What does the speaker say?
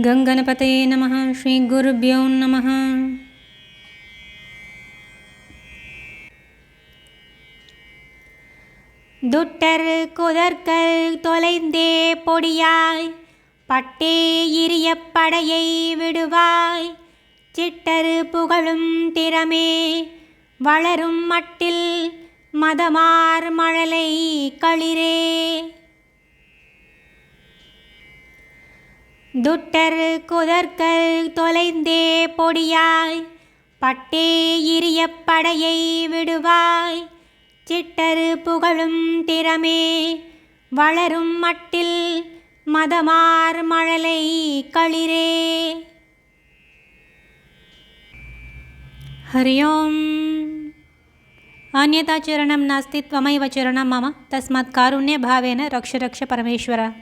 गंगणपतये नमः। श्रीगुरुभ्यो नमः। துட்டர் குதர்கள் தொலைந்தே பொடியாய் பட்டே இரிய படையை விடுவாய். சிட்டரு புகழும் திறமே வளரும் மட்டில் மதமார் மழலை களிரே. துட்டர் குதர்கள் தொலைந்தே பொடியாய் பட்டே இரிய படையை விடுவாய். சிட்டரு புகழும் திறமே வளரும் மட்டில் மதமார் மழலை களிரே. हरि ओम्। अन्यथा चरणं नास्ति त्वमैव चरणं मम, तस्मात् कारुण्यभावेन रक्ष रक्ष परमेश्वर।